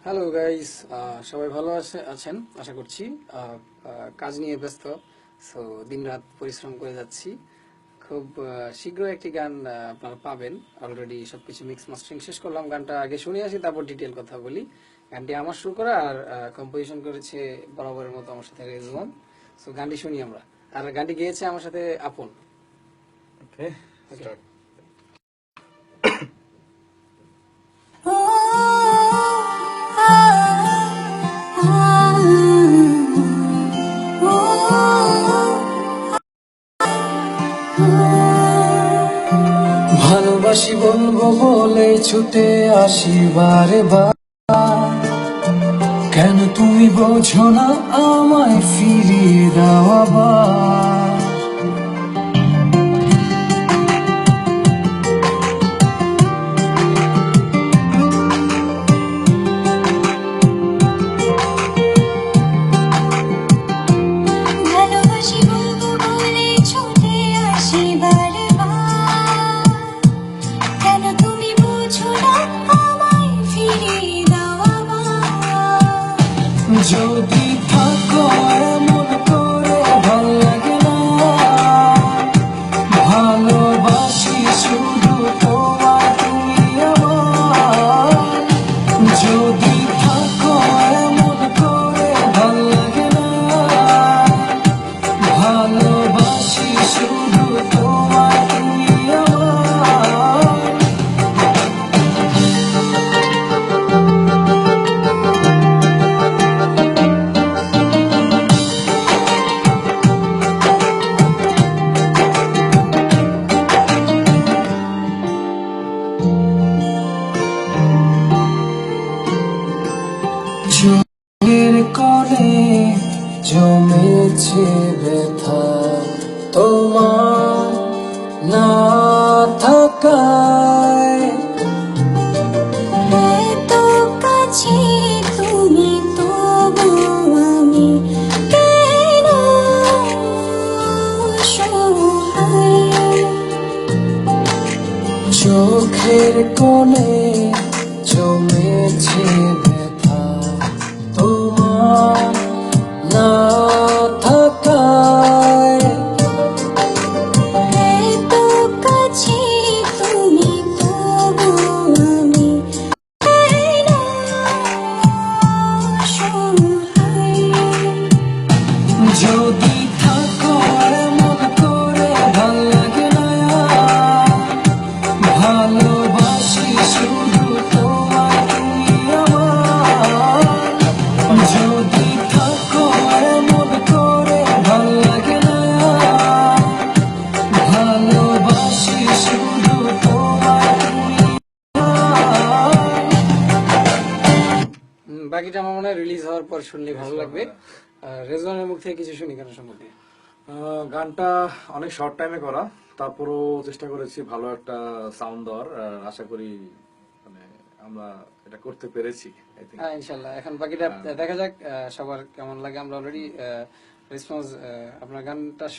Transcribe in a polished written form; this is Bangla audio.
হ্যালো গাইস, সবাই ভালো আছেন আশা করছি। কাজ নিয়ে ব্যস্ত, সো দিনরাত পরিশ্রম করে যাচ্ছি। খুব শীঘ্রই একটি গান আপনারা পাবেন। অলরেডি সবকিছু মিক্স মাস্টারিং শেষ করলাম, গানটা আগে শুনে আসি, তারপর ডিটেল কথা বলি। গানটি আমার শুরু করা, আর কম্পোজিশন করেছে বরাবরের মতো আমার সাথে রেজওয়ান। সো গানটি শুনি আমরা। আর গানটি গেয়েছে আমার সাথে আপন। ওকে, ওকে। স্টার্ট। ভালোবাসি বলবো বলে ছুটে আসি বারে বার, কেন তুমি বোঝো না আমায় ফিরিয়ে দাও আবার। ভালোবাসি বলবো বলে ছুটে আসি বারবার, কেন তুমি বোঝো না আমায় ফিরিয়ে দাও আবার। যদি থাকো এমন করে ভাল লাগে না, ভালোবাসি শুধু তোমায় তুমি আমার। যদি থাকো এমন করে ভাল লাগে না, ভালোবাসি শুধু তোমায় তুমি আমার। চোখের কোণে জমেছে ব্যথা, তোমার না থাকায়। এত কাছে তুমি তবু আমি কেন অসহায়। চোখের কোণে জমেছে ব্যথা, তোমার না থাকায়। এত কাছে তুমি তবু আমি কেন অসহায়। যদি থাকো এমন করে ভাল লাগে না, ভালোবাসি শুধু তোমায় তুমি আমার। যদি থাকো এমন করে ভাল লাগে না, ভালোবাসি শুধু তোমায় তুমি আমার। বাকিটা আমার মনে হয় রিলিজ হওয়ার পর শুনলে ভালো লাগবে। রেজওয়ানের মুখ থেকে কিছু শুনি গান সম্পর্কে। গানটা অনেক শর্ট টাইমে করা, তারপরও চেষ্টা করেছি ভালো একটা সাউন্ড দেওয়ার। আশা করি মানে আমরা এটা করতে পেরেছি। I think। হ্যাঁ, ইনশাল্লাহ। এখন বাকিটা দেখা যাক সবার কেমন লাগে। আমরা অলরেডি রেসপন্স, আপনার গানটা